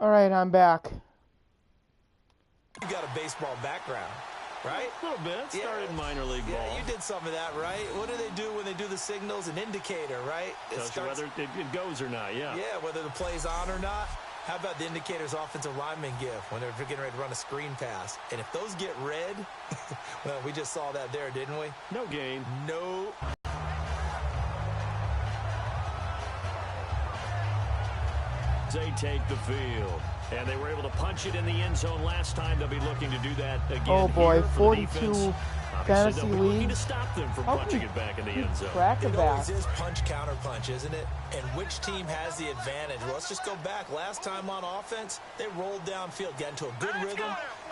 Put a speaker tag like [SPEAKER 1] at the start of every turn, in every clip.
[SPEAKER 1] All right, I'm back.
[SPEAKER 2] You got a baseball background, right?
[SPEAKER 3] A little bit. Started in minor league ball.
[SPEAKER 2] Yeah, you did some of that, right? What do they do when they do the signals? An indicator, right?
[SPEAKER 3] Tells you whether it goes or not, yeah.
[SPEAKER 2] Yeah, whether the play's on or not. How about the indicators offensive linemen give when they're getting ready to run a screen pass? And if those get red, well, we just saw that there, didn't we?
[SPEAKER 3] No gain.
[SPEAKER 2] No.
[SPEAKER 3] They take the field. And they were able to punch it in the end zone last time. They'll be looking to do that again.
[SPEAKER 1] Oh boy, 42 fantasy
[SPEAKER 3] league.
[SPEAKER 1] league.
[SPEAKER 3] To stop them from punching it back in the end zone.
[SPEAKER 2] It always is punch counter punch, isn't it? And which team has the advantage? Well, let's just go back. Last time on offense, they rolled downfield, got into a good rhythm.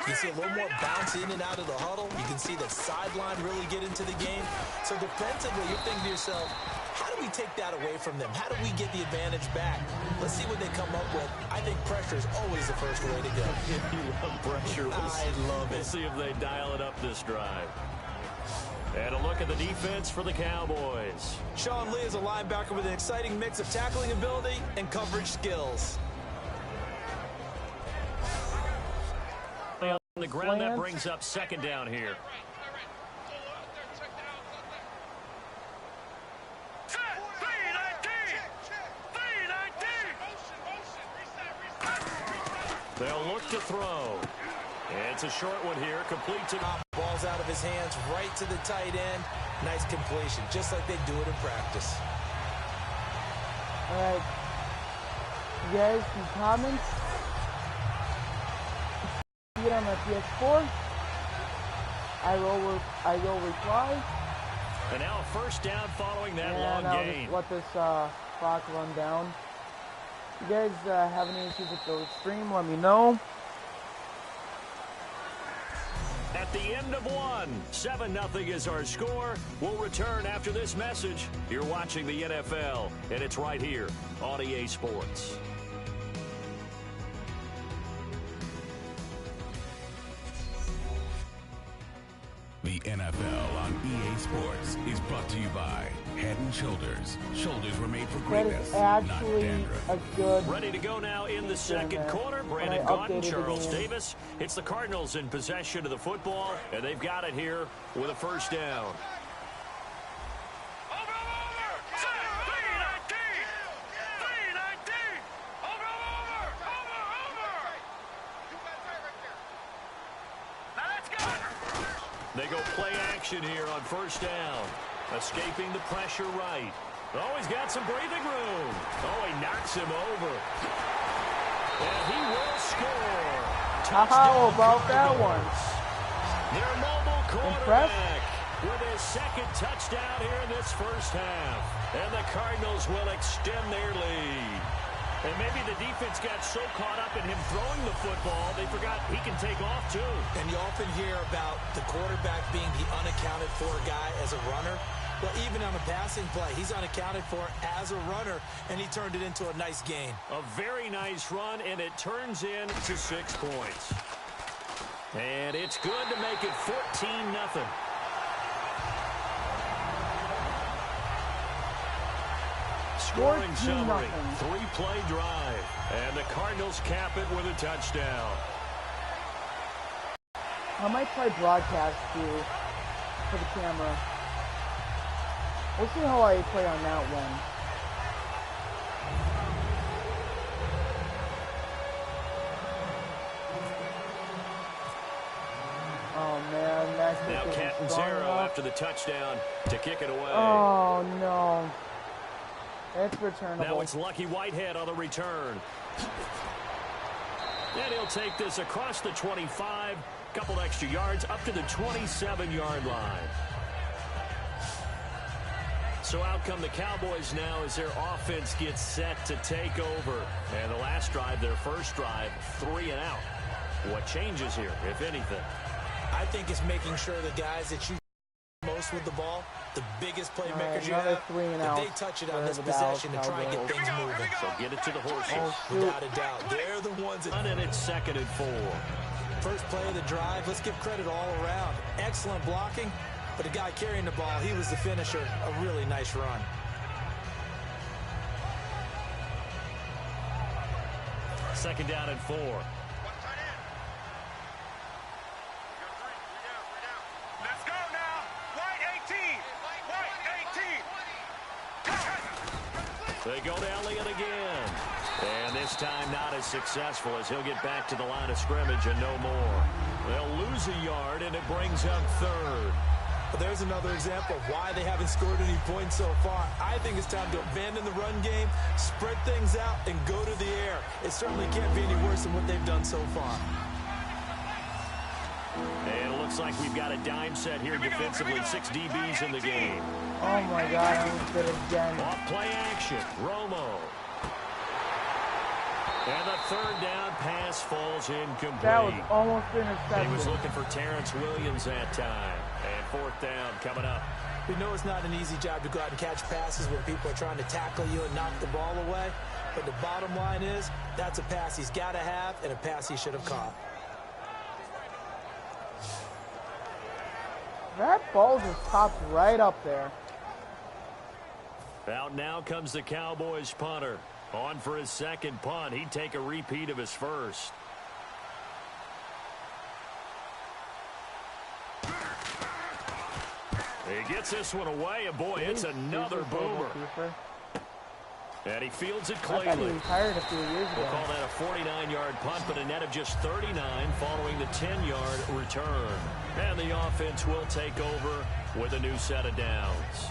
[SPEAKER 2] You see a little more bounce in and out of the huddle. You can see the sideline really get into the game. So defensively, you're thinking to yourself, how do we take that away from them? How do we get the advantage back? Let's see what they come up with. I think pressure is always the first way to go.
[SPEAKER 3] If you love pressure,
[SPEAKER 2] I love it.
[SPEAKER 3] We'll see if they dial it up this drive. And a look at the defense for the Cowboys.
[SPEAKER 2] Sean Lee is a linebacker with an exciting mix of tackling ability and coverage skills.
[SPEAKER 3] On the ground, that brings up second down here. They'll look to throw. It's a short one here. Complete to...
[SPEAKER 2] Ball's out of his hands right to the tight end. Nice completion, just like they do it in practice.
[SPEAKER 1] All right. You guys, some comments? See it on the PS4. I will reply.
[SPEAKER 3] And now a first down following that
[SPEAKER 1] and
[SPEAKER 3] long
[SPEAKER 1] I'll
[SPEAKER 3] gain.
[SPEAKER 1] just let this clock run down. If you guys have any issues with the stream, let me know.
[SPEAKER 3] At the end of one, 7-0 is our score. We'll return after this message. You're watching the NFL, and it's right here on EA Sports.
[SPEAKER 4] The NFL on EA Sports is brought to you by Head & Shoulders. Shoulders were made for greatness,
[SPEAKER 1] that is
[SPEAKER 4] not
[SPEAKER 1] actually
[SPEAKER 4] dandruff.
[SPEAKER 1] a good...
[SPEAKER 3] Ready to go now in the second quarter. Brandon Gaudin, Charles Davis. It's the Cardinals in possession of the football, and they've got it here with a first down. They go play action here on first down. Escaping the pressure right. Oh, he's got some breathing room. Oh, he knocks him over. And he will score.
[SPEAKER 1] How about that one?
[SPEAKER 3] Their mobile quarterback with his second touchdown here in this first half. And the Cardinals will extend their lead. And maybe the defense got so caught up in him throwing the football, they forgot he can take off, too.
[SPEAKER 2] And you often hear about the quarterback being the unaccounted-for guy as a runner. Well, even on a passing play, he's unaccounted for as a runner, and he turned it into a nice gain.
[SPEAKER 3] A very nice run, and it turns into 6 points. And it's good to make it 14-0. Scoring summary, 3-play drive, and the Cardinals cap it with a touchdown.
[SPEAKER 1] I might try broadcast too for the camera. We'll see how I play on that one. Oh man, that's
[SPEAKER 3] now Catanzaro after the touchdown to kick it away.
[SPEAKER 1] Oh no. It's returnable.
[SPEAKER 3] Now it's Lucky Whitehead on the return. And he'll take this across the 25, couple extra yards up to the 27-yard line. So out come the Cowboys now as their offense gets set to take over. And the last drive, their first drive, 3 and out. What changes here, if anything?
[SPEAKER 2] I think it's making sure the guys that you most with the ball, the biggest playmakers you have, if they touch it on this possession to try and get things moving.
[SPEAKER 3] So get it to the horses.
[SPEAKER 2] Without a doubt. They're the ones that...
[SPEAKER 3] And it's 2nd and 4.
[SPEAKER 2] First play of the drive, let's give credit all around. Excellent blocking, but the guy carrying the ball, he was the finisher. A really nice run.
[SPEAKER 3] second down and 4.
[SPEAKER 5] Let's go now. White 18. White 18.
[SPEAKER 3] They go to Elliott again. And this time not as successful as he'll get back to the line of scrimmage and no more. They'll lose a yard, and it brings up third.
[SPEAKER 2] Well, there's another example of why they haven't scored any points so far. I think it's time to abandon the run game, spread things out, and go to the air. It certainly can't be any worse than what they've done so far.
[SPEAKER 3] And it looks like we've got a dime set here defensively. 6 DBs in the game.
[SPEAKER 1] Oh my God, I was good again.
[SPEAKER 3] Off play action. Romo. And the third down pass falls incomplete.
[SPEAKER 1] That was almost intercepted.
[SPEAKER 3] He was looking for Terrence Williams that time. And fourth down coming up.
[SPEAKER 2] We know it's not an easy job to go out and catch passes when people are trying to tackle you and knock the ball away. But the bottom line is, that's a pass he's got to have and a pass he should have caught.
[SPEAKER 1] That ball just popped right up there.
[SPEAKER 3] Out now comes the Cowboys punter. On for his second punt. He'd take a repeat of his first. He gets this one away, and boy, it's another boomer. And he fields it cleanly.
[SPEAKER 1] I thought he retired a few years ago.
[SPEAKER 3] We'll call that a 49-yard punt, but a net of just 39 following the 10-yard return. And the offense will take over with a new set of downs.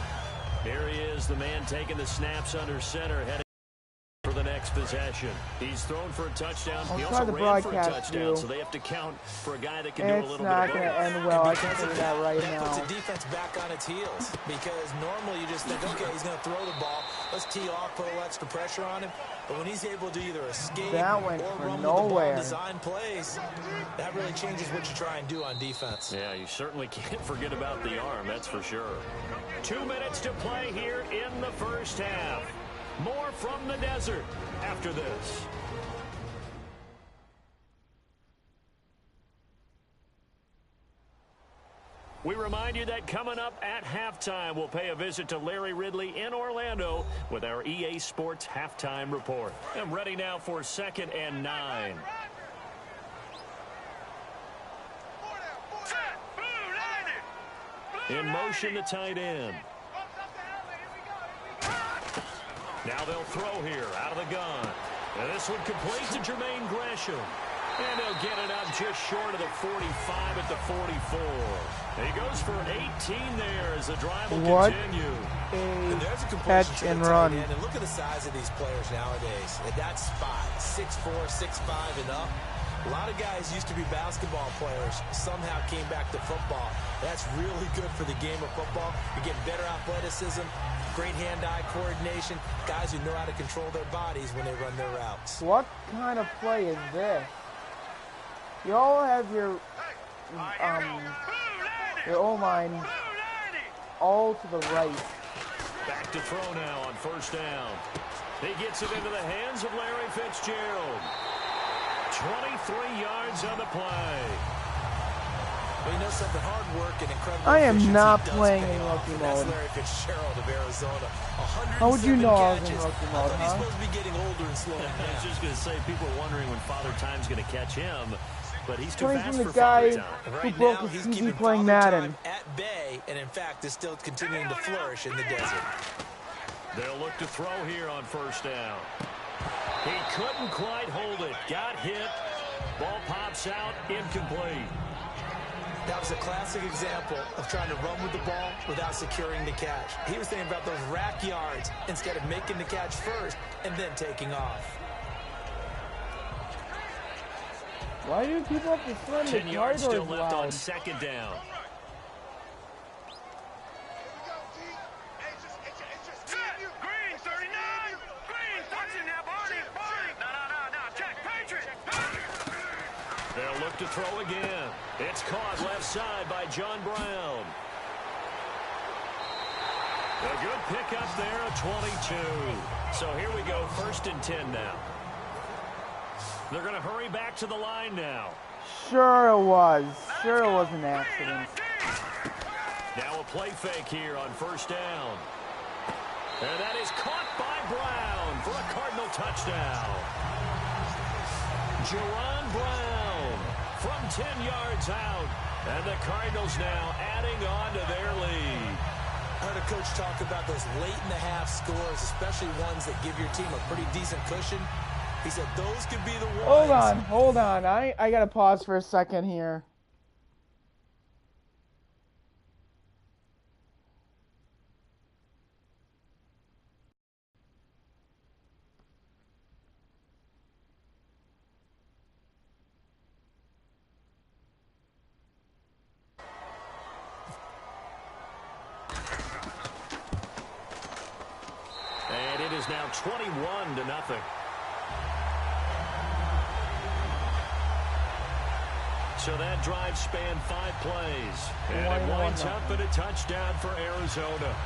[SPEAKER 3] Here he is, the man taking the snaps under center, heading for the next possession. He's thrown for a touchdown. He also ran for a touchdown, so they have to count for a guy that can do a little bit of both.
[SPEAKER 1] It's not going to end well. I can tell you that right now.
[SPEAKER 2] Puts the defense back on its heels because normally you just think, okay, he's going to throw the ball. Let's tee off, put a little extra pressure on him. But when he's able to either escape or run with the ball design plays, that really changes what you try and do on defense.
[SPEAKER 3] Yeah, you certainly can't forget about the arm, that's for sure. 2 minutes to play here in the first half. More from the desert after this. We remind you that coming up at halftime, we'll pay a visit to Larry Ridley in Orlando with our EA Sports Halftime Report. I'm ready now for 2nd and 9. In motion, the tight end. Now they'll throw here out of the gun. And this one complete to Jermaine Gresham. And he'll get it up just short of the 45 at the 44. He goes for 18 there as the drive will continue.
[SPEAKER 2] And there's a
[SPEAKER 1] catch and run.
[SPEAKER 2] And look at the size of these players nowadays. At that spot, 6'4", 6'5", and up. A lot of guys used to be basketball players, somehow came back to football. That's really good for the game of football. You get better athleticism, great hand-eye coordination, guys who know how to control their bodies when they run their routes.
[SPEAKER 1] What kind of play is this? You all have your O-line all to the right.
[SPEAKER 3] Back to throw now on first down. He gets it into the hands of Larry Fitzgerald. 23 yards on the play.
[SPEAKER 2] Well, you know something, hard work and incredible
[SPEAKER 1] I am not
[SPEAKER 2] does
[SPEAKER 1] playing
[SPEAKER 2] pay
[SPEAKER 1] in
[SPEAKER 2] off,
[SPEAKER 1] rookie
[SPEAKER 2] and that's
[SPEAKER 1] mode.
[SPEAKER 2] Larry Fitzgerald of Arizona.
[SPEAKER 1] How would you know I was in
[SPEAKER 2] catches.
[SPEAKER 1] rookie
[SPEAKER 2] I
[SPEAKER 1] mode,
[SPEAKER 2] thought he's
[SPEAKER 1] huh?
[SPEAKER 2] supposed to be getting older and slowing
[SPEAKER 3] I
[SPEAKER 2] down.
[SPEAKER 3] was just going to say, people are wondering when Father Time's going to catch him, but he's too
[SPEAKER 1] Playing
[SPEAKER 3] fast
[SPEAKER 1] from
[SPEAKER 3] for
[SPEAKER 1] the guy
[SPEAKER 3] Father Time.
[SPEAKER 1] who
[SPEAKER 2] Right
[SPEAKER 1] broke
[SPEAKER 2] now,
[SPEAKER 1] his
[SPEAKER 2] he's
[SPEAKER 1] TV
[SPEAKER 2] keeping
[SPEAKER 1] playing
[SPEAKER 2] Father
[SPEAKER 1] Madden.
[SPEAKER 2] Time at bay, and in fact is still continuing to flourish in the desert.
[SPEAKER 3] They'll look to throw here on first down. He couldn't quite hold it. Got hit. Ball pops out. Incomplete.
[SPEAKER 2] That was a classic example of trying to run with the ball without securing the catch. He was thinking about those rack yards instead of making the catch first and then taking off.
[SPEAKER 1] Why do people have to slam the
[SPEAKER 3] 10 yards
[SPEAKER 1] corridors
[SPEAKER 3] still left on
[SPEAKER 1] loud?
[SPEAKER 3] second down.
[SPEAKER 5] Green, 39. Green, touching now, Barney. No, check, Patriot.
[SPEAKER 3] They'll look to throw again. It's caught left side by John Brown. A good pickup there at 22. So here we go, 1st and 10 now. They're going to hurry back to the line now.
[SPEAKER 1] Sure it was. Sure it was an accident.
[SPEAKER 3] Now a play fake here on first down. And that is caught by Brown for a Cardinal touchdown. Jerron Brown from 10 yards out. And the Cardinals now adding on to their lead.
[SPEAKER 2] I heard a coach talk about those late-in-the-half scores, especially ones that give your team a pretty decent cushion. He said those could be the ones.
[SPEAKER 1] Hold on. I got to pause for a second here.
[SPEAKER 3] And it is now 21-0. So that drive spanned 5 plays. And it winds up in a touchdown for Arizona.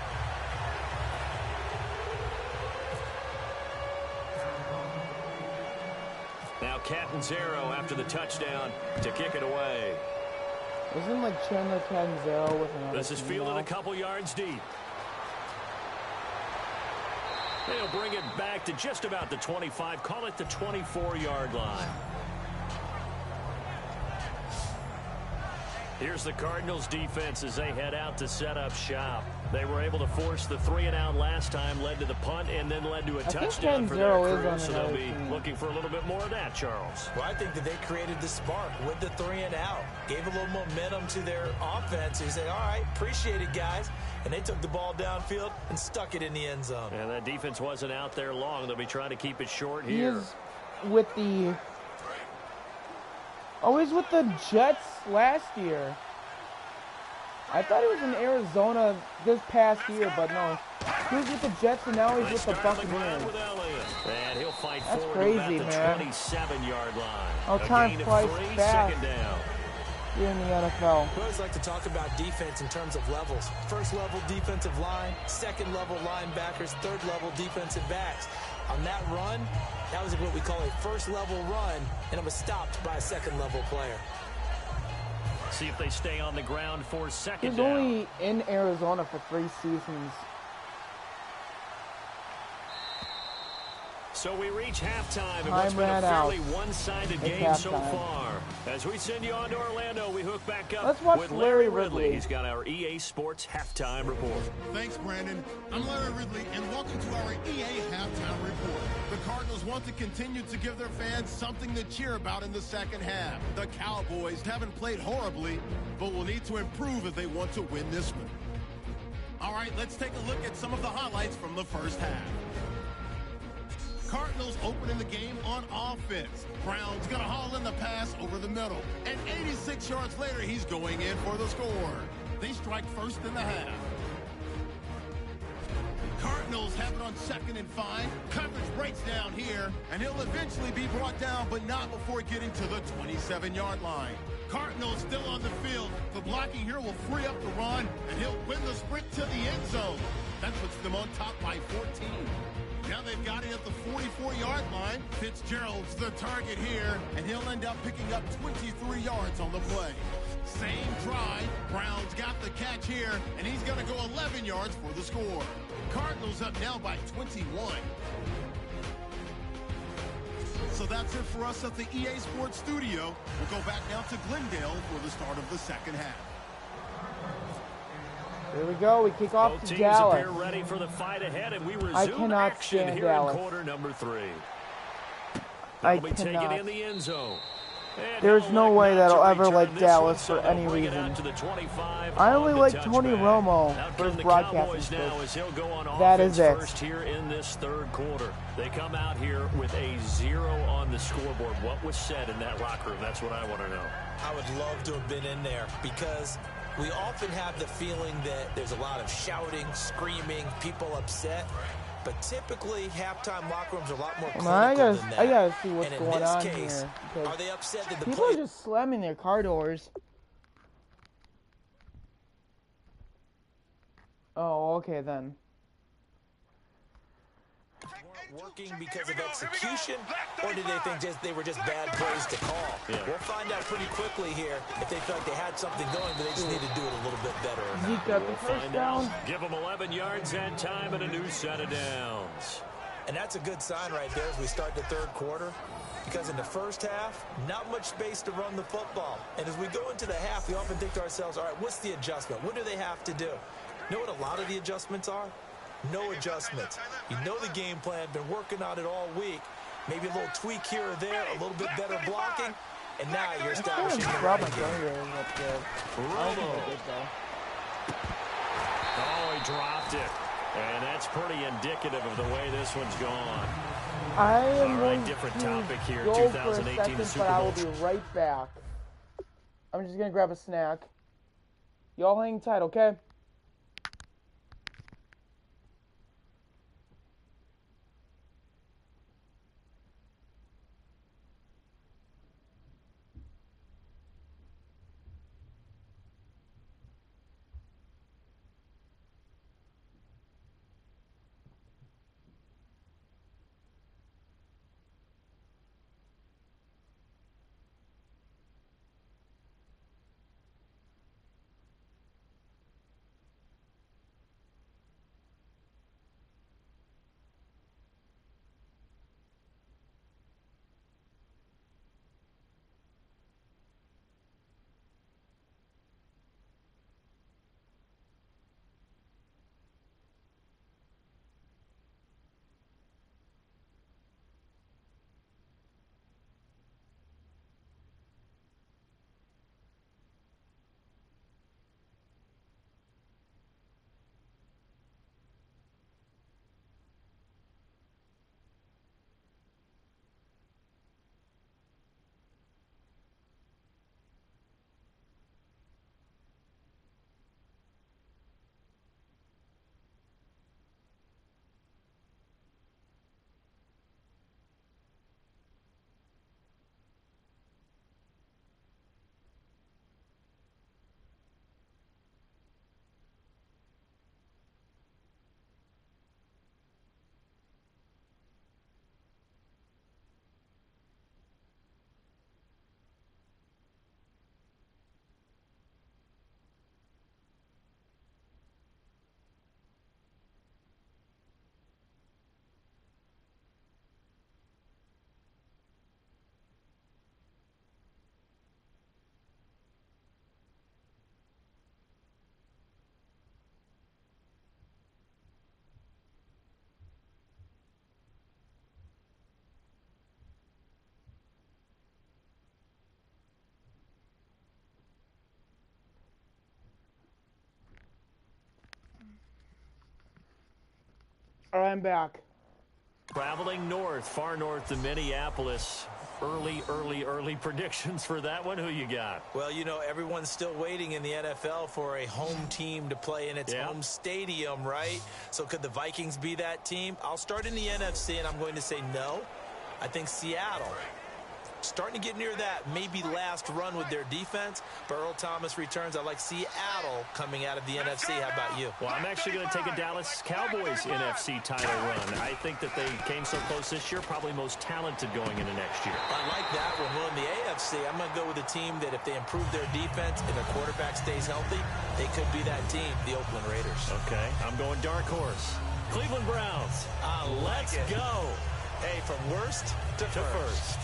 [SPEAKER 3] Now Catanzaro after the touchdown to kick it away.
[SPEAKER 1] Isn't like Chandler Catanzaro with another?
[SPEAKER 3] This is fielded a couple yards deep. They'll bring it back to just about the 25. Call it the 24-yard line. Here's the Cardinals defense as they head out to set up shop. They were able to force the 3-and-out last time, led to the punt, and then led to a touchdown for their crew. So they'll be looking for a little bit more of that, Charles.
[SPEAKER 2] Well, I think that they created the spark with the 3-and-out. Gave a little momentum to their offense. They said, all right, appreciate it, guys. And they took the ball downfield and stuck it in the end zone.
[SPEAKER 3] And that defense wasn't out there long. They'll be trying to keep it short here.
[SPEAKER 1] He is with the... Always with the Jets last year. I thought he was in Arizona this past year, but no. He was with the Jets, and now he's with the Buccaneers.
[SPEAKER 3] And he'll fight
[SPEAKER 1] That's
[SPEAKER 3] forward
[SPEAKER 1] crazy,
[SPEAKER 3] to
[SPEAKER 1] man.
[SPEAKER 3] the 27-yard line.
[SPEAKER 1] Oh, time flies fast.
[SPEAKER 3] Second down.
[SPEAKER 1] Here in the NFL.
[SPEAKER 2] We always like to talk about defense in terms of levels. First level defensive line, second level linebackers, third level defensive backs. On that run, that was what we call a first level run, and it was stopped by a second level player.
[SPEAKER 3] See if they stay on the ground for second
[SPEAKER 1] He's
[SPEAKER 3] down.
[SPEAKER 1] only in Arizona for 3 seasons.
[SPEAKER 3] So we reach halftime, and
[SPEAKER 1] Time
[SPEAKER 3] what's been a
[SPEAKER 1] ran out.
[SPEAKER 3] fairly one-sided
[SPEAKER 1] It's
[SPEAKER 3] game so
[SPEAKER 1] halftime.
[SPEAKER 3] far. As we send you on to Orlando, we hook back up
[SPEAKER 1] Let's watch
[SPEAKER 3] with
[SPEAKER 1] Larry
[SPEAKER 3] Larry
[SPEAKER 1] Ridley.
[SPEAKER 3] He's got our EA Sports halftime report.
[SPEAKER 6] Thanks, Brandon. I'm Larry Ridley, and welcome to our EA Halftime Report. The Cardinals want to continue to give their fans something to cheer about in the second half. The Cowboys haven't played horribly, but will need to improve if they want to win this one. All right, let's take a look at some of the highlights from the first half. Cardinals opening the game on offense. Brown's going to haul in the pass over the middle. And 86 yards later, he's going in for the score. They strike first in the half. Cardinals have it on 2nd and 5. Coverage breaks down here, and he'll eventually be brought down, but not before getting to the 27-yard line. Cardinals still on the field. The blocking here will free up the run, and he'll win the sprint to the end zone. That puts them on top by 14. Now they've got it at the 44-yard line. Fitzgerald's the target here, and he'll end up picking up 23 yards on the play. Same drive. Brown's got the catch here, and he's going to go 11 yards for the score. Cardinals up now by 21. So that's it for us at the EA Sports Studio. We'll go back now to Glendale for the start of the second half.
[SPEAKER 1] Here we go. We kick off
[SPEAKER 3] Both
[SPEAKER 1] to
[SPEAKER 3] teams
[SPEAKER 1] Dallas.
[SPEAKER 3] appear ready for the fight ahead, and we
[SPEAKER 1] I
[SPEAKER 3] resume
[SPEAKER 1] cannot
[SPEAKER 3] action
[SPEAKER 1] stand
[SPEAKER 3] here
[SPEAKER 1] Dallas.
[SPEAKER 3] in quarter number 3.
[SPEAKER 1] I
[SPEAKER 3] They'll be taken
[SPEAKER 1] cannot.
[SPEAKER 3] in the end zone. And
[SPEAKER 1] There's no
[SPEAKER 3] he'll
[SPEAKER 1] way
[SPEAKER 3] elect
[SPEAKER 1] that
[SPEAKER 3] not
[SPEAKER 1] I'll
[SPEAKER 3] to
[SPEAKER 1] ever
[SPEAKER 3] return
[SPEAKER 1] like
[SPEAKER 3] this
[SPEAKER 1] Dallas
[SPEAKER 3] one, so
[SPEAKER 1] for
[SPEAKER 3] they'll
[SPEAKER 1] any
[SPEAKER 3] bring it
[SPEAKER 1] reason.
[SPEAKER 3] out to the 25
[SPEAKER 1] I only
[SPEAKER 3] on the
[SPEAKER 1] like Tony
[SPEAKER 3] touchback.
[SPEAKER 1] Romo
[SPEAKER 3] Out
[SPEAKER 1] for
[SPEAKER 3] come
[SPEAKER 1] his
[SPEAKER 3] the
[SPEAKER 1] broadcasting
[SPEAKER 3] Cowboys now
[SPEAKER 1] skills.
[SPEAKER 3] as he'll go on
[SPEAKER 1] That
[SPEAKER 3] offense
[SPEAKER 1] is it.
[SPEAKER 3] first here in this third quarter. They come out here with a 0 on the scoreboard. What was said in that locker room? That's what I want to know.
[SPEAKER 2] I would love to have been in there because we often have the feeling that there's a lot of shouting, screaming, people upset. But typically, halftime locker rooms are a lot more clinical
[SPEAKER 1] I
[SPEAKER 2] than that.
[SPEAKER 1] gotta see what's
[SPEAKER 2] and in
[SPEAKER 1] going
[SPEAKER 2] this
[SPEAKER 1] on
[SPEAKER 2] case,
[SPEAKER 1] here. because
[SPEAKER 2] are they upset that the
[SPEAKER 1] People are
[SPEAKER 2] play...
[SPEAKER 1] just slamming their car doors. Oh, okay then.
[SPEAKER 2] working because of execution, or did they think they were just bad plays to call?
[SPEAKER 3] Yeah.
[SPEAKER 2] We'll find out pretty quickly here if they felt like they had something going, but they just need to do it a little bit better.
[SPEAKER 1] Zeke got the first down.
[SPEAKER 3] Give them 11 yards and time and a new set of downs.
[SPEAKER 2] And that's a good sign right there as we start the third quarter. Because in the first half, not much space to run the football. And as we go into the half, we often think to ourselves, all right, what's the adjustment? What do they have to do? You know what a lot of the adjustments are? No adjustments. You know the game plan, been working on it all week. Maybe a little tweak here or there, a little bit better blocking, and now you're establishing the run game.
[SPEAKER 3] Oh, he dropped it. And that's pretty indicative of the way this one's gone.
[SPEAKER 1] I am going
[SPEAKER 3] different
[SPEAKER 1] to
[SPEAKER 3] topic here,
[SPEAKER 1] go
[SPEAKER 3] 2018
[SPEAKER 1] for a second,
[SPEAKER 3] Super
[SPEAKER 1] but I will
[SPEAKER 3] Bowl.
[SPEAKER 1] be right back. I'm just going to grab a snack. Y'all hang tight, okay? All right, I'm back.
[SPEAKER 3] Traveling north, far north to Minneapolis. Early predictions for that one. Who you got?
[SPEAKER 2] Well, you know, everyone's still waiting in the NFL for a home team to play in its home stadium, right? So could the Vikings be that team? I'll start in the NFC, and I'm going to say no. I think Seattle, starting to get near that maybe last run with their defense. But Earl Thomas returns. I like Seattle coming out of the NFC. How about you?
[SPEAKER 3] Well, I'm actually going to take a Dallas Cowboys NFC title run. I think that they came so close this year, probably most talented going into next year.
[SPEAKER 2] I like that one. Well, in the AFC, I'm going to go with a team that if they improve their defense and their quarterback stays healthy, they could be that team, the Oakland Raiders.
[SPEAKER 3] Okay, I'm going dark horse. Cleveland Browns. Let's go.
[SPEAKER 2] Hey, from worst to first.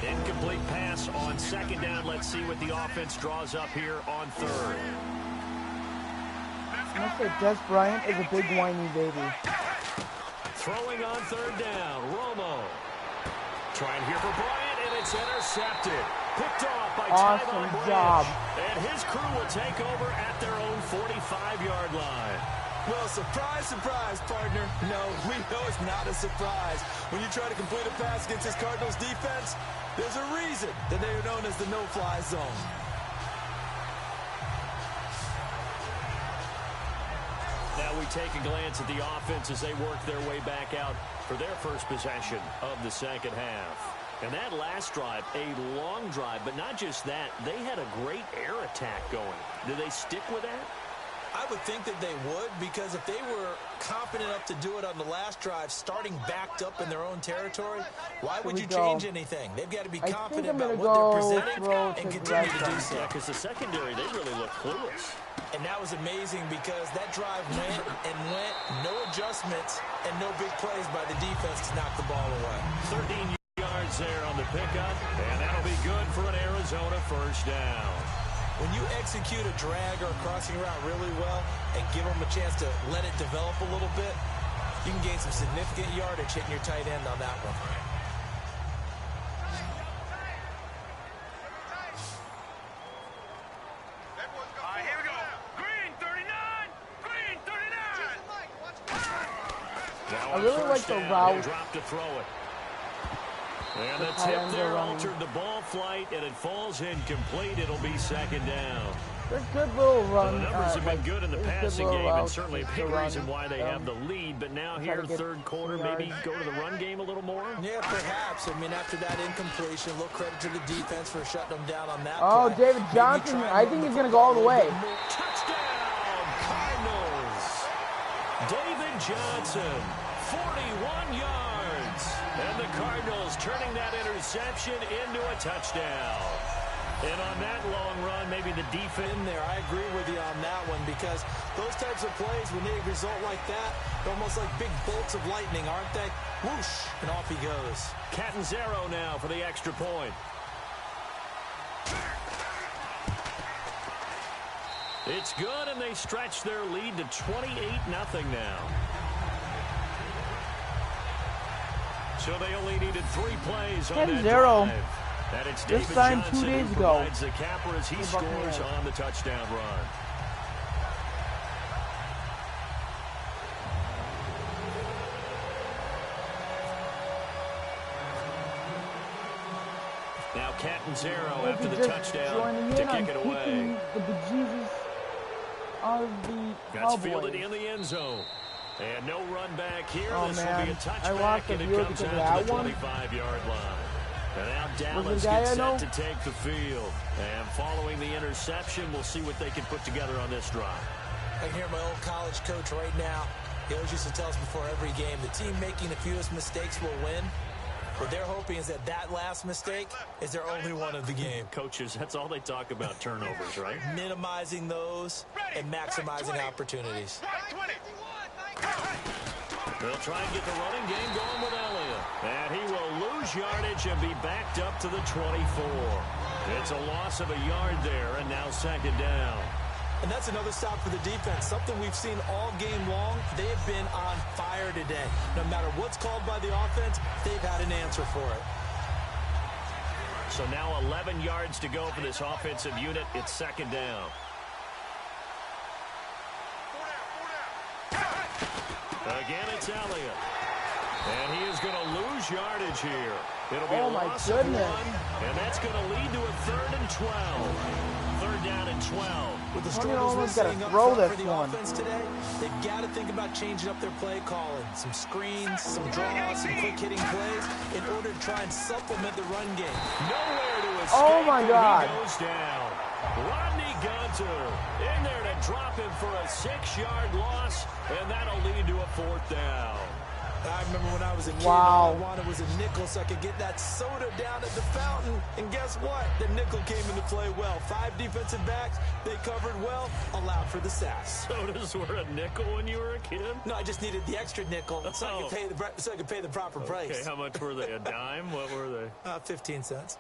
[SPEAKER 3] Incomplete pass on second down. Let's see what the offense draws up here on third.
[SPEAKER 1] I'm going to say Des Bryant is a big whiny baby.
[SPEAKER 3] Throwing on third down. Romo. Trying here for Bryant, and it's intercepted. Picked off by
[SPEAKER 1] Awesome
[SPEAKER 3] Tyvon
[SPEAKER 1] job.
[SPEAKER 3] Branch. And his crew will take over at their own 45-yard line.
[SPEAKER 2] Well, surprise, surprise, partner. No, we know it's not a surprise. When you try to complete a pass against this Cardinals defense, there's a reason that they are known as the no-fly zone.
[SPEAKER 3] Now we take a glance at the offense as they work their way back out for their first possession of the second half. And that last drive, a long drive, but not just that, they had a great air attack going. Did they stick with that?
[SPEAKER 2] I would think that they would, because if they were confident enough to do it on the last drive, starting backed up in their own territory, why would you change anything? They've got to be confident about what they're presenting and continue to do so.
[SPEAKER 3] Yeah, because the secondary, they really look clueless.
[SPEAKER 2] And that was amazing because that drive went and went, no adjustments and no big plays by the defense to knock the ball away.
[SPEAKER 3] 13 yards there on the pickup, and that'll be good for an Arizona first down.
[SPEAKER 2] When you execute a drag or a crossing route really well and give them a chance to let it develop a little bit, you can gain some significant yardage hitting your tight end on that one.
[SPEAKER 5] All right, here we go. Green 39. Green 39.
[SPEAKER 1] I really like the route.
[SPEAKER 3] Drop to throw it. And the
[SPEAKER 1] tight
[SPEAKER 3] tip
[SPEAKER 1] ends are
[SPEAKER 3] there
[SPEAKER 1] running.
[SPEAKER 3] altered the ball flight, and it falls incomplete. It'll be second down.
[SPEAKER 1] They're good little
[SPEAKER 3] Well,
[SPEAKER 1] run.
[SPEAKER 3] the numbers have been good in the passing game, and
[SPEAKER 1] routes
[SPEAKER 3] certainly a
[SPEAKER 1] to
[SPEAKER 3] big
[SPEAKER 1] run.
[SPEAKER 3] reason why they have the lead. But now
[SPEAKER 1] try
[SPEAKER 3] here,
[SPEAKER 1] to get
[SPEAKER 3] third quarter,
[SPEAKER 1] some
[SPEAKER 3] maybe
[SPEAKER 1] yards.
[SPEAKER 3] go to the run game a little more?
[SPEAKER 2] Yeah, perhaps. I mean, after that incompletion, a little credit to the defense for shutting them down on that
[SPEAKER 1] Oh,
[SPEAKER 2] play.
[SPEAKER 1] David
[SPEAKER 2] Maybe
[SPEAKER 1] Johnson,
[SPEAKER 2] try and
[SPEAKER 1] I
[SPEAKER 2] run
[SPEAKER 1] think
[SPEAKER 2] the
[SPEAKER 1] he's going to go all the way.
[SPEAKER 3] Touchdown, Cardinals. David Johnson, 41 yards. And the Cardinals turning that interception into a touchdown. And on that long run, maybe the defense
[SPEAKER 2] in there. I agree with you on that one because those types of plays, when they result like that, they're almost like big bolts of lightning, aren't they? Whoosh, and off he goes.
[SPEAKER 3] Catanzaro now for the extra point. It's good, and they stretch their lead to 28-0 now. So they only needed 3 plays on that
[SPEAKER 1] Catanzaro
[SPEAKER 3] drive. And it's
[SPEAKER 1] just
[SPEAKER 3] David
[SPEAKER 1] signed 2
[SPEAKER 3] Johnson
[SPEAKER 1] days
[SPEAKER 3] who
[SPEAKER 1] ago.
[SPEAKER 3] provides the capper as he
[SPEAKER 1] The
[SPEAKER 3] scores
[SPEAKER 1] Buccaneers.
[SPEAKER 3] on the touchdown run. Now Catanzaro after the touchdown to kick it away.
[SPEAKER 1] The bejesus of the
[SPEAKER 3] That's
[SPEAKER 1] Cowboys.
[SPEAKER 3] fielded in the end zone. And no run back here.
[SPEAKER 1] Oh,
[SPEAKER 3] This will
[SPEAKER 1] man.
[SPEAKER 3] be a
[SPEAKER 1] I
[SPEAKER 3] touchback,
[SPEAKER 1] lost the
[SPEAKER 3] and it
[SPEAKER 1] viewer
[SPEAKER 3] comes
[SPEAKER 1] because of
[SPEAKER 3] out to
[SPEAKER 1] that
[SPEAKER 3] the
[SPEAKER 1] one.
[SPEAKER 3] 25-yard line. And now Dallas
[SPEAKER 1] the guy
[SPEAKER 3] gets
[SPEAKER 1] I know?
[SPEAKER 3] set to take the field. And following the interception, we'll see what they can put together on this drive.
[SPEAKER 2] I can hear my old college coach right now. He always used to tell us before every game, the team making the fewest mistakes will win. What they're hoping is that last mistake is their only one of the game.
[SPEAKER 3] Coaches, that's all they talk about, turnovers, right?
[SPEAKER 2] Minimizing those and maximizing opportunities.
[SPEAKER 3] They'll try and get the running game going with Elliott. And he will lose yardage and be backed up to the 24. It's a loss of a yard there, and now second down.
[SPEAKER 2] And that's another stop for the defense. Something we've seen all game long. They have been on fire today. No matter what's called by the offense, they've had an answer for it.
[SPEAKER 3] So now 11 yards to go for this offensive unit. It's second down. Again, it's Elliott. And he is going to lose yardage here. It'll be a loss of 1, and that's going to lead to a 3rd and 12. Third down and 12.
[SPEAKER 2] With the
[SPEAKER 1] Tony
[SPEAKER 2] struggles we're
[SPEAKER 1] Romo's gotta
[SPEAKER 2] seeing up
[SPEAKER 1] throw
[SPEAKER 2] front
[SPEAKER 1] this
[SPEAKER 2] for the
[SPEAKER 1] one.
[SPEAKER 2] offense today, they've got to think about changing up their play calling. Some screens, some draws, some quick-hitting plays in order to try and supplement the run game.
[SPEAKER 3] Nowhere to escape.
[SPEAKER 1] Oh, my God.
[SPEAKER 3] He goes down. Rodney Gunter in there to drop him for a 6-yard loss, and that'll lead to a 4th down.
[SPEAKER 2] I remember when I was a kid,
[SPEAKER 1] Wow.
[SPEAKER 2] all I wanted was a nickel so I could get that soda down at the fountain. And guess what? The nickel came into play well. 5 defensive backs, they covered well, allowed for the sacks.
[SPEAKER 3] Sodas were a nickel when you were a kid?
[SPEAKER 2] No, I just needed the extra nickel so I could pay the proper price.
[SPEAKER 3] Okay, how much were they? A dime? What were they?
[SPEAKER 2] 15 cents.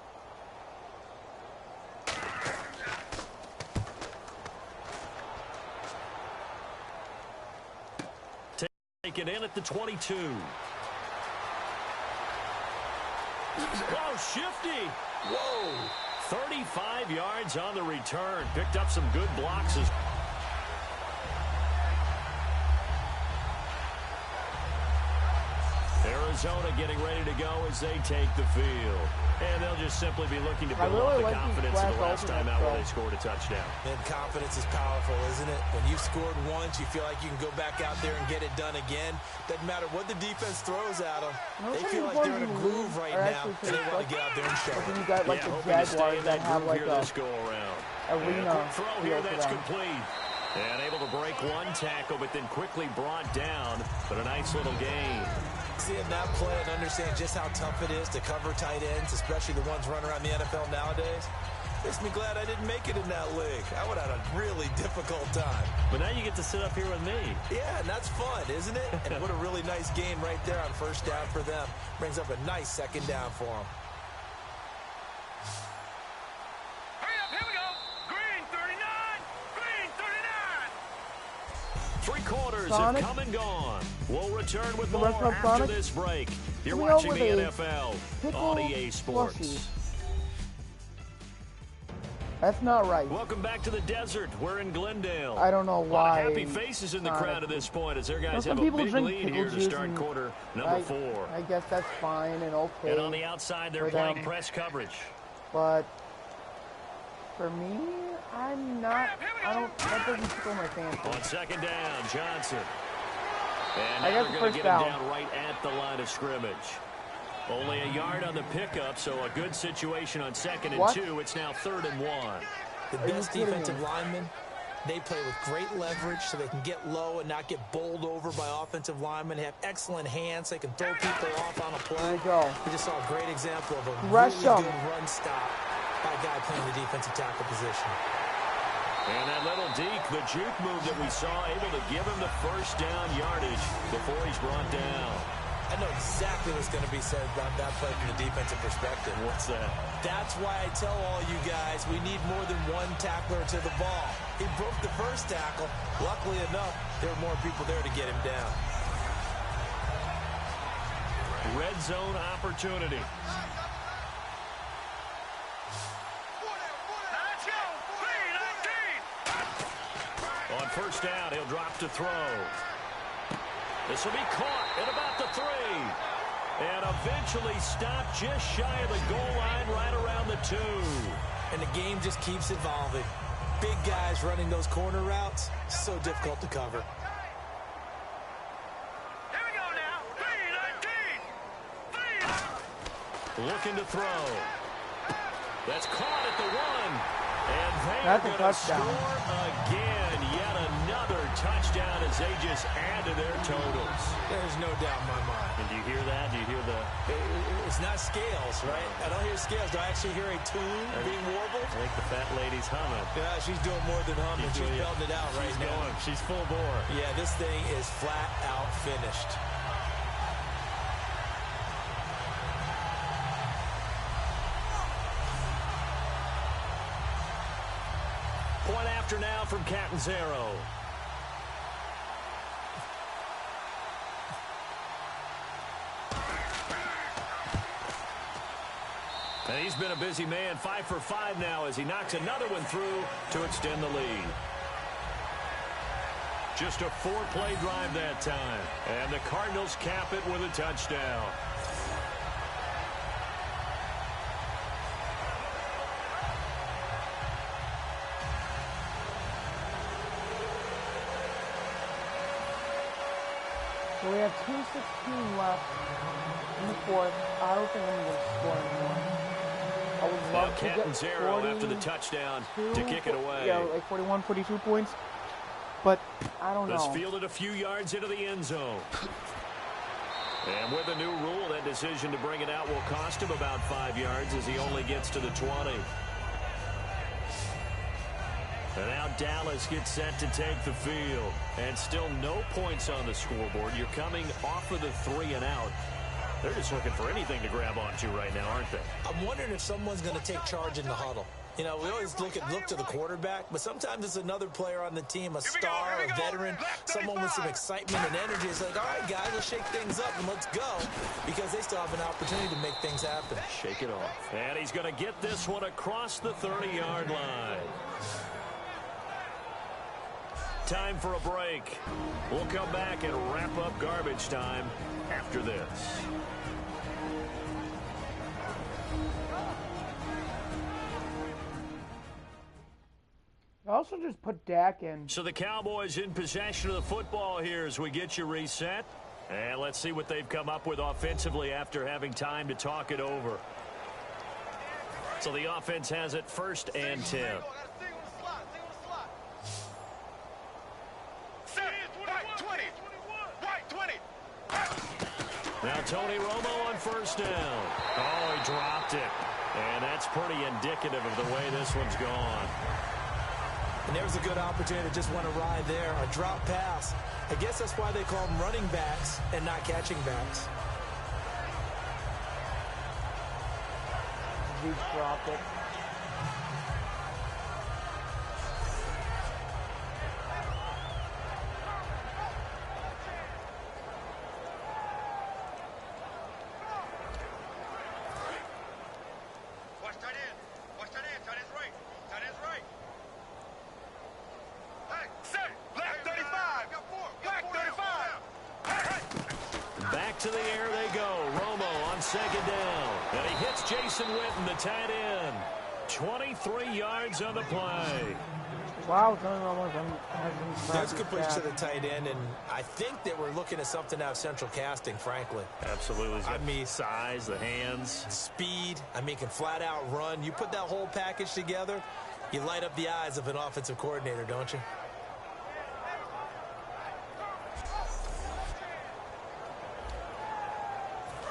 [SPEAKER 3] Taken in at the 22. Oh, shifty.
[SPEAKER 2] Whoa.
[SPEAKER 3] 35 yards on the return. Picked up some good blocks. Arizona getting ready to go as they take the field. And they'll just simply be looking to build up the confidence of the last time out where they scored a touchdown.
[SPEAKER 2] And confidence is powerful, isn't it? When you've scored once, you feel like you can go back out there and get it done again. Doesn't matter what the defense throws at them. They feel like they're in a groove right now, and they want to get out there and show
[SPEAKER 1] But then
[SPEAKER 2] it.
[SPEAKER 1] you got like the Jaguars that have like a arena
[SPEAKER 3] throw here
[SPEAKER 1] feel
[SPEAKER 3] that's
[SPEAKER 1] for them.
[SPEAKER 3] complete. And able to break one tackle, but then quickly brought down. But a nice little gain.
[SPEAKER 2] Seeing that play and understand just how tough it is to cover tight ends, especially the ones running around the NFL nowadays, Makes me glad I didn't make it in that league. I would have had a really difficult time.
[SPEAKER 3] But now you get to sit up here with me.
[SPEAKER 2] Yeah, and that's fun, isn't it? And what a really nice gain right there on first down for them. Brings up a nice second down for them.
[SPEAKER 5] Hurry up, here we go. Green 39. Green 39.
[SPEAKER 3] 3 quarters
[SPEAKER 1] Sonic.
[SPEAKER 3] have come and gone. We'll return with
[SPEAKER 1] The
[SPEAKER 3] more
[SPEAKER 1] rest of
[SPEAKER 3] after
[SPEAKER 1] Sonic.
[SPEAKER 3] this break. You're
[SPEAKER 1] Here we go
[SPEAKER 3] watching
[SPEAKER 1] with
[SPEAKER 3] the
[SPEAKER 1] a
[SPEAKER 3] NFL
[SPEAKER 1] pickle
[SPEAKER 3] on EA Sports.
[SPEAKER 1] plushie. That's not right.
[SPEAKER 3] Welcome back to the desert. We're in Glendale.
[SPEAKER 1] I don't know
[SPEAKER 3] A lot
[SPEAKER 1] why.
[SPEAKER 3] of happy faces in the
[SPEAKER 1] Sonic.
[SPEAKER 3] crowd at this point as their guys
[SPEAKER 1] Well, some
[SPEAKER 3] have a
[SPEAKER 1] people
[SPEAKER 3] big
[SPEAKER 1] drink
[SPEAKER 3] lead
[SPEAKER 1] pickle
[SPEAKER 3] here to
[SPEAKER 1] juice
[SPEAKER 3] start
[SPEAKER 1] and
[SPEAKER 3] quarter number 4.
[SPEAKER 1] I guess that's fine and okay.
[SPEAKER 3] And on the outside, they're
[SPEAKER 1] for
[SPEAKER 3] playing
[SPEAKER 1] them.
[SPEAKER 3] press coverage.
[SPEAKER 1] But for me, I'm not. I don't. That doesn't tickle my fancy.
[SPEAKER 3] On second down, Johnson. And
[SPEAKER 1] I
[SPEAKER 3] now
[SPEAKER 1] got
[SPEAKER 3] they're
[SPEAKER 1] the
[SPEAKER 3] going to
[SPEAKER 1] first
[SPEAKER 3] get him
[SPEAKER 1] down.
[SPEAKER 3] down right at the line of scrimmage. Only a yard on the pickup, so a good situation on 2nd and
[SPEAKER 1] What?
[SPEAKER 3] 2. It's now 3rd and 1.
[SPEAKER 2] The
[SPEAKER 1] Are you
[SPEAKER 2] best
[SPEAKER 1] kidding
[SPEAKER 2] defensive
[SPEAKER 1] me?
[SPEAKER 2] linemen, they play with great leverage so they can get low and not get bowled over by offensive linemen. They have excellent hands. They can throw people off on a
[SPEAKER 1] Here
[SPEAKER 2] play.
[SPEAKER 1] we go.
[SPEAKER 2] We just saw a great example of a
[SPEAKER 1] Rush
[SPEAKER 2] really
[SPEAKER 1] 'em.
[SPEAKER 2] good run stop by a guy playing the defensive tackle position.
[SPEAKER 3] And that little deke, the juke move that we saw, able to give him the first down yardage before he's brought down.
[SPEAKER 2] I know exactly what's going to be said about that play from the defensive perspective.
[SPEAKER 3] What's that?
[SPEAKER 2] That's why I tell all you guys we need more than one tackler to the ball. He broke the first tackle. Luckily enough, there were more people there to get him down.
[SPEAKER 3] Red zone opportunity.
[SPEAKER 5] Let's go. Green 19.
[SPEAKER 3] On first down, he'll drop to throw. This will be caught at about the 3. And eventually stopped just shy of the goal line right around the 2.
[SPEAKER 2] And the game just keeps evolving. Big guys running those corner routes, so difficult to cover.
[SPEAKER 5] Here we go now. Green 19.
[SPEAKER 3] Looking to throw. That's caught at the 1. And they're
[SPEAKER 1] That's a
[SPEAKER 3] going to
[SPEAKER 1] touchdown.
[SPEAKER 3] score again. Yet another touchdown as they just add to their totals.
[SPEAKER 2] There's no doubt in my mind.
[SPEAKER 3] And do you hear that? Do you hear the...
[SPEAKER 2] It's not scales, right? I don't hear scales. Do I actually hear a tune being warbled?
[SPEAKER 3] I think the fat lady's humming.
[SPEAKER 2] Yeah, she's doing more than humming. She's belting it out right
[SPEAKER 3] She's
[SPEAKER 2] now.
[SPEAKER 3] going. She's full bore.
[SPEAKER 2] Yeah, this thing is flat out finished.
[SPEAKER 3] Point after now from Catanzaro. And he's been a busy man, 5 for 5 now as he knocks another one through to extend the lead. Just a 4-play drive that time. And the Cardinals cap it with a touchdown.
[SPEAKER 1] So we have 2:16 left in the 4th. I don't think I'm going to score anymore. I would
[SPEAKER 3] Now
[SPEAKER 1] love to get
[SPEAKER 3] Catanzaro
[SPEAKER 1] 40,
[SPEAKER 3] after the touchdown to kick it away.
[SPEAKER 1] Yeah, like 41, 42 points. But I don't
[SPEAKER 3] That's
[SPEAKER 1] know.
[SPEAKER 3] fielded a few yards into the end zone. And with a new rule, that decision to bring it out will cost him about 5 yards as he only gets to the 20. And now Dallas gets set to take the field. And still no points on the scoreboard. You're coming off of the 3 and out. They're just looking for anything to grab onto right now, aren't they?
[SPEAKER 2] I'm wondering if someone's going to take charge in the huddle. You know, we always look to the quarterback, but sometimes it's another player on the team, a star, a veteran, someone with some excitement and energy. It's like, all right, guys, let's shake things up and let's go, because they still have an opportunity to make things happen.
[SPEAKER 3] Shake it off. And he's going to get this one across the 30-yard line. Time for a break. We'll come back and wrap up garbage time after this.
[SPEAKER 1] I also just put Dak in.
[SPEAKER 3] So the Cowboys in possession of the football here as we get you reset. And let's see what they've come up with offensively after having time to talk it over. So the offense has it 1st and 10. Now Tony Romo on 1st down. Oh, he dropped it. And that's pretty indicative of the way this one's gone.
[SPEAKER 2] And there's a good opportunity to just want to ride there. A drop pass. I guess that's why they call them running backs and not catching backs.
[SPEAKER 1] Zeke dropped it.
[SPEAKER 5] Watch tight end. Watch tight end. Tight end's right. Tight end's right. Hey, set. Left 35. Black 35.
[SPEAKER 3] Back to the air they go. Romo on second down. And he hits Jason Witten, the tight end. 23 yards on the play.
[SPEAKER 1] Wow, Tony Romo has
[SPEAKER 2] That's complete to the tight end, and I think that we're looking at something out of central casting, frankly.
[SPEAKER 3] Absolutely. I mean, size, the hands.
[SPEAKER 2] Speed. I mean, can flat out run. You put that whole package together, you light up the eyes of an offensive coordinator, don't you?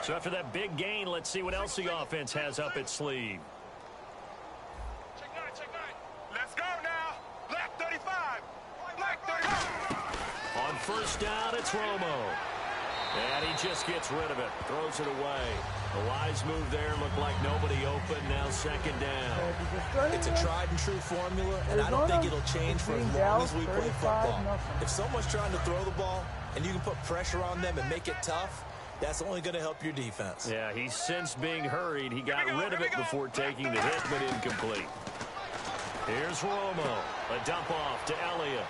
[SPEAKER 3] So after that big gain, let's see what else the offense has up its sleeve.
[SPEAKER 5] Check nine, check nine. Let's go now. Black 35. Black 35.
[SPEAKER 3] On first down, it's Romo. And he just gets rid of it. Throws it away. The wise move there. Looked like nobody open. Now second down.
[SPEAKER 2] It's a tried and true formula, and I don't think it'll change for as long as we play football. If someone's trying to throw the ball and you can put pressure on them and make it tough, that's only going to help your defense.
[SPEAKER 3] Yeah, he's since being hurried. He got rid of it before taking the hit, but incomplete. Here's Romo. A dump off to Elliott.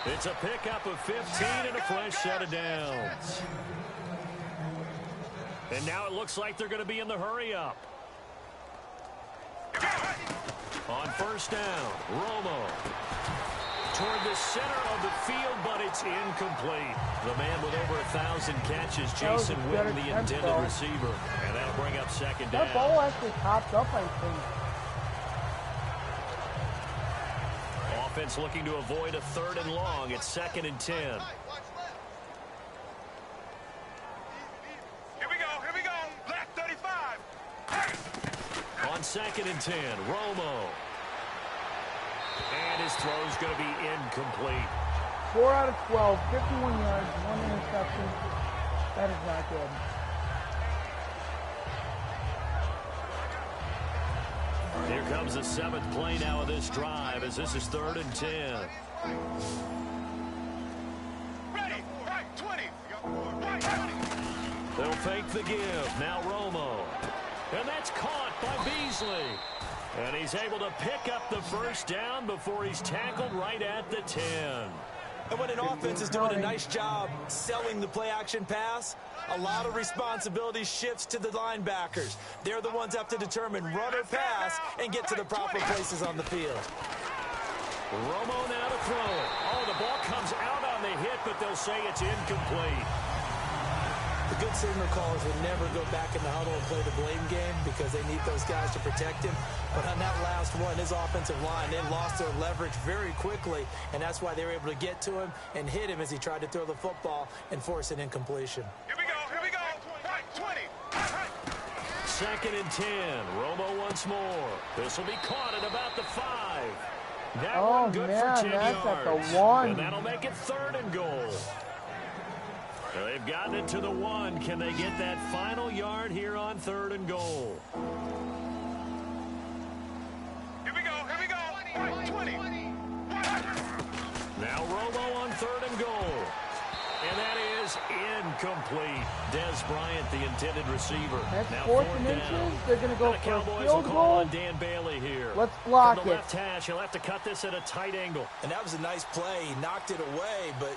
[SPEAKER 3] It's a pickup of 15 and a fresh set of downs. And now it looks like they're going to be in the hurry-up. On first down, Romo. Toward the center of the field, but it's incomplete. The man with over 1,000 catches, Jason Witten, the intended receiver. And that'll bring up second down.
[SPEAKER 1] That ball actually popped up, I think.
[SPEAKER 3] Offense looking to avoid a 3rd and long. It's 2nd and 10.
[SPEAKER 5] Here we go. Black 35.
[SPEAKER 3] On 2nd and 10, Romo. And his throw's going to be incomplete.
[SPEAKER 1] 4 out of 12, 51 yards, 1 interception. That is not good.
[SPEAKER 3] Here comes the 7th play now of this drive as this is 3rd and 10.
[SPEAKER 5] Ready. Right 20. Right 20.
[SPEAKER 3] They'll fake the give. Now Romo. And that's caught by Beasley. And he's able to pick up the first down before he's tackled right at the 10.
[SPEAKER 2] And when an offense is doing a nice job selling the play-action pass, a lot of responsibility shifts to the linebackers. They're the ones that have to determine run or pass and get to the proper places on the field.
[SPEAKER 3] Romo now to throw it. Oh, the ball comes out on the hit, but they'll say it's incomplete.
[SPEAKER 2] The good signal callers would never go back in the huddle and play the blame game because they need those guys to protect him. But on that last one, his offensive line, they lost their leverage very quickly, and that's why they were able to get to him and hit him as he tried to throw the football and force an incompletion.
[SPEAKER 5] Here we go. Right 20.
[SPEAKER 3] 2nd and 10. Romo once more. This will be caught at about the 5. That one good for 10
[SPEAKER 1] that's
[SPEAKER 3] yards.
[SPEAKER 1] at the 1.
[SPEAKER 3] And that'll make it 3rd and goal. They've gotten it to the 1. Can they get that final yard here on 3rd and goal?
[SPEAKER 5] Here we go. Right 20.
[SPEAKER 3] Now Romo on 3rd and goal. And that is incomplete. Des Bryant, the intended receiver.
[SPEAKER 1] That's
[SPEAKER 3] now
[SPEAKER 1] 4th and inches. They're going to go
[SPEAKER 3] the
[SPEAKER 1] for a
[SPEAKER 3] Cowboys will
[SPEAKER 1] field
[SPEAKER 3] call
[SPEAKER 1] goal.
[SPEAKER 3] on Dan Bailey here.
[SPEAKER 1] Let's block
[SPEAKER 3] From the
[SPEAKER 1] it.
[SPEAKER 3] left hash, he'll have to cut this at a tight angle.
[SPEAKER 2] And that was a nice play. He knocked it away, but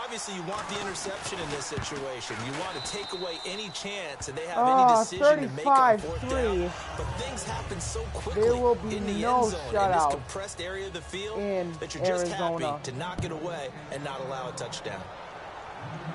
[SPEAKER 2] obviously you want the interception in this situation. You want to take away any chance and they have any decision to make on 4th down. But things happen so quickly
[SPEAKER 1] There will be
[SPEAKER 2] in the
[SPEAKER 1] no
[SPEAKER 2] end zone, in
[SPEAKER 1] shutout
[SPEAKER 2] this compressed area of the field,
[SPEAKER 1] in
[SPEAKER 2] that you're just
[SPEAKER 1] Arizona.
[SPEAKER 2] happy to knock it away and not allow a touchdown.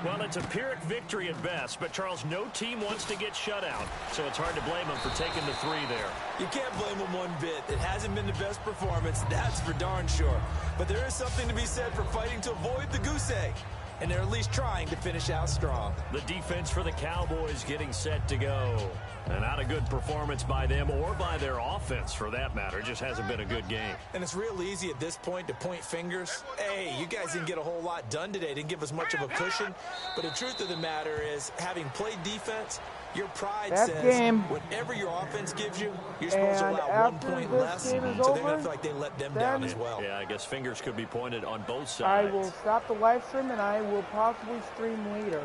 [SPEAKER 3] Well, it's a Pyrrhic victory at best, but Charles, no team wants to get shut out, so it's hard to blame them for taking the 3 there.
[SPEAKER 2] You can't blame them one bit. It hasn't been the best performance, that's for darn sure. But there is something to be said for fighting to avoid the goose egg. and they're at least trying to finish out strong.
[SPEAKER 3] The defense for the Cowboys getting set to go. And not a good performance by them or by their offense, for that matter. Just hasn't been a good game.
[SPEAKER 2] And it's real easy at this point to point fingers. Hey, you guys didn't get a whole lot done today. Didn't give us much of a cushion. But the truth of the matter is, having played defense, your pride says whatever your offense gives you, you're supposed to allow 1 point less. So they're going to feel like they let them down as well.
[SPEAKER 3] Yeah, I guess fingers could be pointed on both sides.
[SPEAKER 1] I will stop the live stream and I will possibly stream later.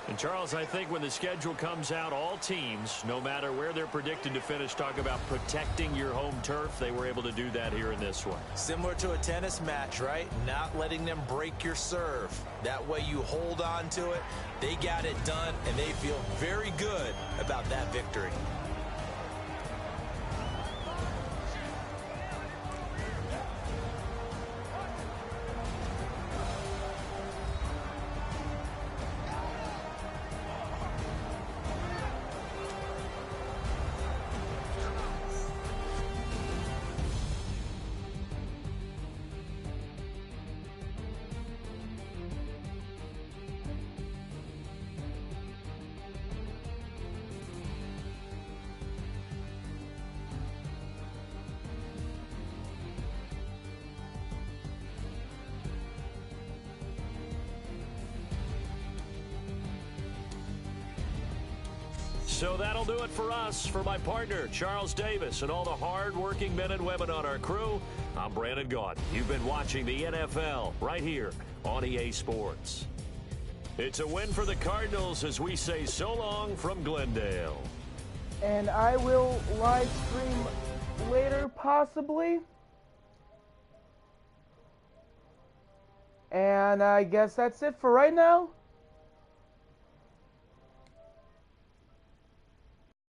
[SPEAKER 3] And Charles, I think when the schedule comes out, all teams, no matter where they're predicted to finish, talk about protecting your home turf. They were able to do that here in this one.
[SPEAKER 2] Similar to a tennis match, right? Not letting them break your serve. That way you hold on to it. They got it done, and they feel very good about that victory.
[SPEAKER 3] So that'll do it for us. For my partner, Charles Davis, and all the hard-working men and women on our crew, I'm Brandon Gaudin. You've been watching the NFL right here on EA Sports. It's a win for the Cardinals as we say so long from Glendale.
[SPEAKER 1] And I will live stream later, possibly. And I guess that's it for right now.